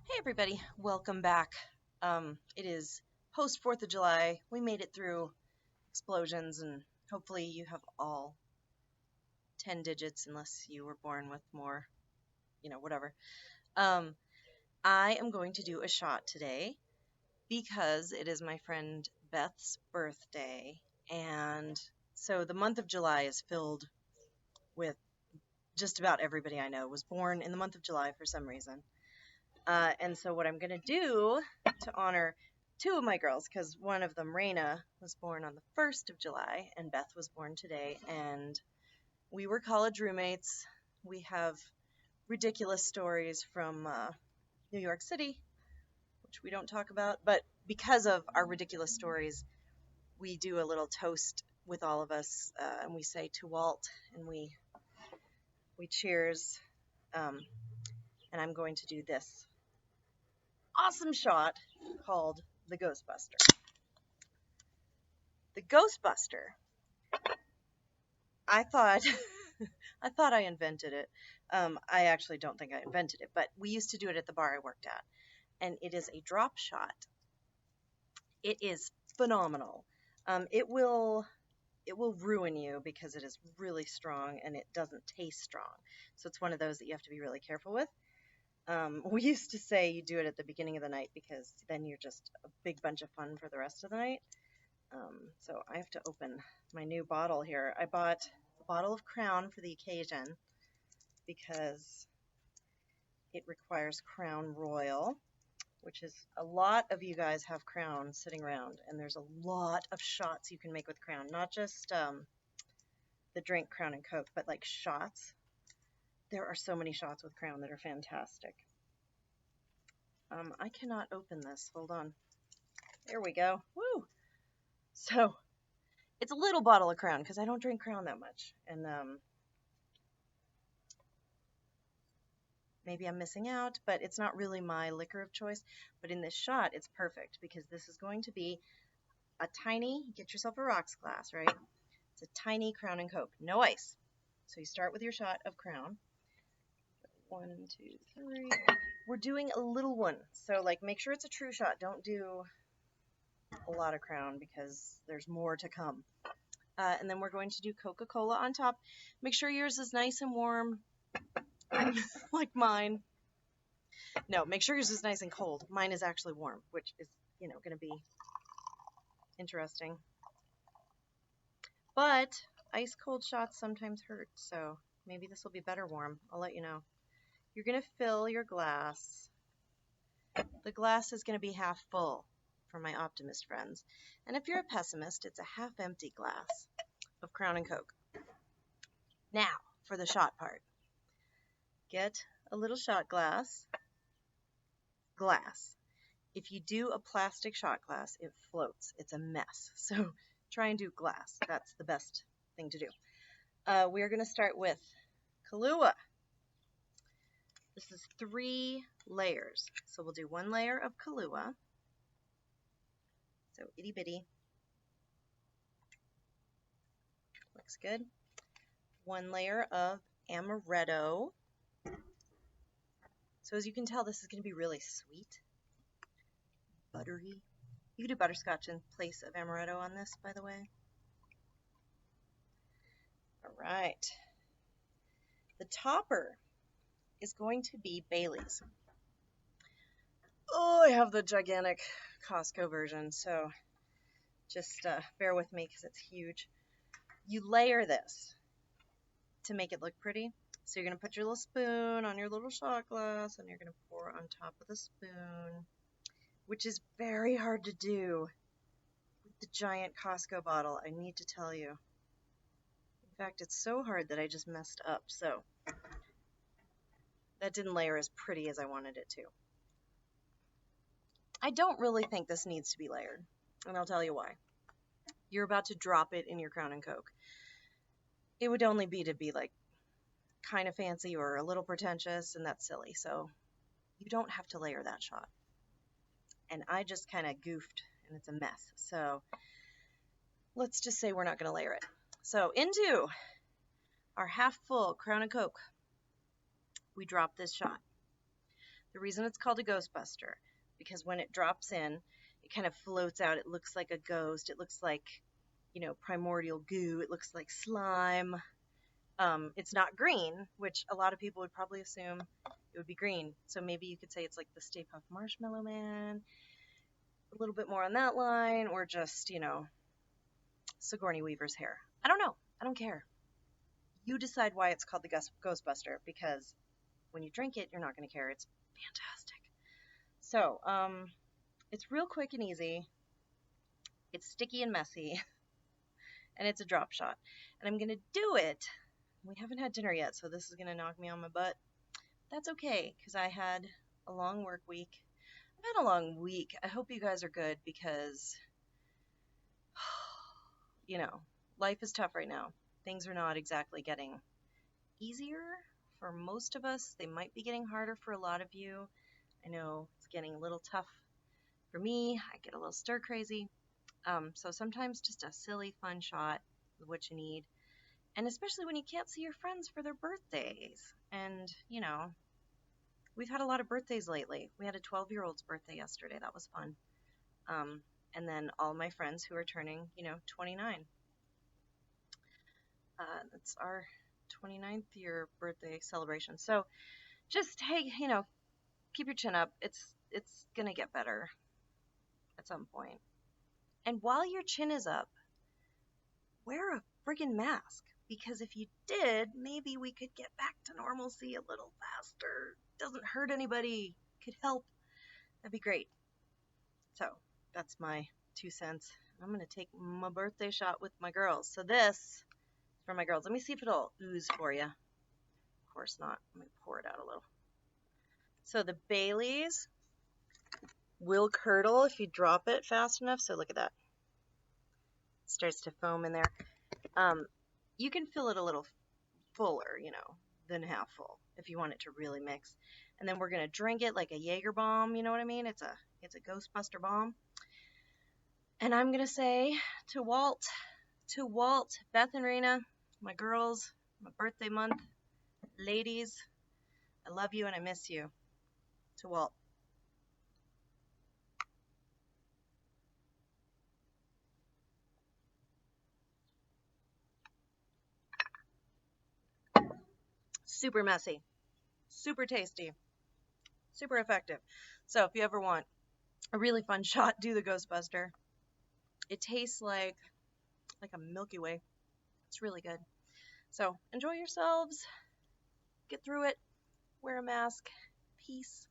Hey everybody, welcome back. It is post 4th of July. We made it through explosions and hopefully you have all 10 digits unless you were born with more, whatever. Um, I am going to do a shot today because it is my friend Beth's birthday. And so the month of July is filled with just about everybody I know was born in the month of July for some reason. And so what I'm going to do to honor two of my girls, because one of them, Raina, was born on the 1st of July, and Beth was born today, and we were college roommates. We have ridiculous stories from New York City, which we don't talk about, but because of our ridiculous stories, we do a little toast with all of us, and we say to Walt, and we cheers, and I'm going to do this awesome shot called the Ghostbuster. The Ghostbuster, I thought I thought I invented it. I actually don't think I invented it, but we used to do it at the bar I worked at, and it is a drop shot. It is phenomenal. It will ruin you because it is really strong and it doesn't taste strong. So it's one of those that you have to be really careful with. We used to say you do it at the beginning of the night because then you're just a big bunch of fun for the rest of the night. So I have to open my new bottle here. I bought a bottle of Crown for the occasion because it requires Crown Royal, which is a lot of you guys have Crown sitting around, and there's a lot of shots you can make with Crown, not just the drink Crown and Coke, but like shots. There are so many shots with Crown that are fantastic. I cannot open this. Hold on. There we go. Woo! So it's a little bottle of Crown because I don't drink Crown that much, and maybe I'm missing out, but it's not really my liquor of choice. But in this shot, it's perfect because this is going to be a tiny, get yourself a rocks glass, right? It's a tiny Crown and Coke, no ice. So you start with your shot of Crown. 1, 2, 3. We're doing a little one, so like make sure it's a true shot. Don't do a lot of Crown because there's more to come. And then we're going to do Coca-Cola on top. Make sure yours is nice and warm, like mine. No, make sure yours is nice and cold. Mine is actually warm, which is, going to be interesting. But ice cold shots sometimes hurt, so maybe this will be better warm. I'll let you know. You're going to fill your glass. The glass is going to be half full for my optimist friends. And if you're a pessimist, it's a half empty glass of Crown and Coke. Now, for the shot part. Get a little shot glass. If you do a plastic shot glass, it floats. It's a mess. So try and do glass. That's the best thing to do. We are going to start with Kahlua. This is 3 layers. So we'll do 1 layer of Kahlua. So itty bitty. Looks good. 1 layer of amaretto. So as you can tell, this is going to be really sweet. Buttery. You can do butterscotch in place of amaretto on this, by the way. All right. The topper is going to be Bailey's. Oh, I have the gigantic Costco version, so just bear with me because it's huge. You layer this to make it look pretty. So you're going to put your little spoon on your little shot glass, and you're going to pour on top of the spoon, which is very hard to do with the giant Costco bottle, I need to tell you. In fact, it's so hard that I just messed up, so that didn't layer as pretty as I wanted it to. I don't really think this needs to be layered, and I'll tell you why. You're about to drop it in your Crown and Coke. It would only be to be like kind of fancy or a little pretentious, and that's silly, so you don't have to layer that shot. And I just kind of goofed, and it's a mess. So let's just say we're not going to layer it. So into our half full Crown and Coke, we drop this shot. The reason it's called a Ghostbuster, because when it drops in, it kind of floats out. It looks like a ghost. It looks like, primordial goo. It looks like slime. It's not green, which a lot of people would probably assume it would be green. So maybe you could say it's like the Stay Puft Marshmallow Man, a little bit more on that line, or just, Sigourney Weaver's hair. I don't know. I don't care. You decide why it's called the Ghostbuster, because when you drink it, you're not going to care. It's fantastic. So, it's real quick and easy. It's sticky and messy, and it's a drop shot. And I'm going to do it. We haven't had dinner yet, so this is going to knock me on my butt. That's okay, because I had a long work week. I've had a long week. I hope you guys are good, because, life is tough right now. Things are not exactly getting easier for most of us. They might be getting harder for a lot of you. I know it's getting a little tough for me. I get a little stir crazy. So sometimes just a silly, fun shot is what you need. And especially when you can't see your friends for their birthdays. And, we've had a lot of birthdays lately. We had a 12-year-old's birthday yesterday. That was fun. And then all my friends who are turning, 29. That's our 29th year birthday celebration. So just, hey, keep your chin up. It's going to get better at some point. And while your chin is up, wear a friggin' mask. Because if you did, maybe we could get back to normalcy a little faster. Doesn't hurt anybody. Could help. That'd be great. So that's my 2 cents. I'm going to take my birthday shot with my girls. So this is for my girls. Let me see if it'll ooze for you. Of course not. Let me pour it out a little. So the Baileys will curdle if you drop it fast enough. So look at that. It starts to foam in there. You can fill it a little fuller, than half full if you want it to really mix. And then we're going to drink it like a Jaeger bomb, you know what I mean? It's a Ghostbuster bomb. And I'm going to say to Walt, Beth and Rena, my girls, my birthday month, ladies, I love you and I miss you. To Walt. Super messy, super tasty, super effective. So if you ever want a really fun shot, do the Ghostbuster. It tastes like a Milky Way. It's really good. So enjoy yourselves. Get through it. Wear a mask. Peace.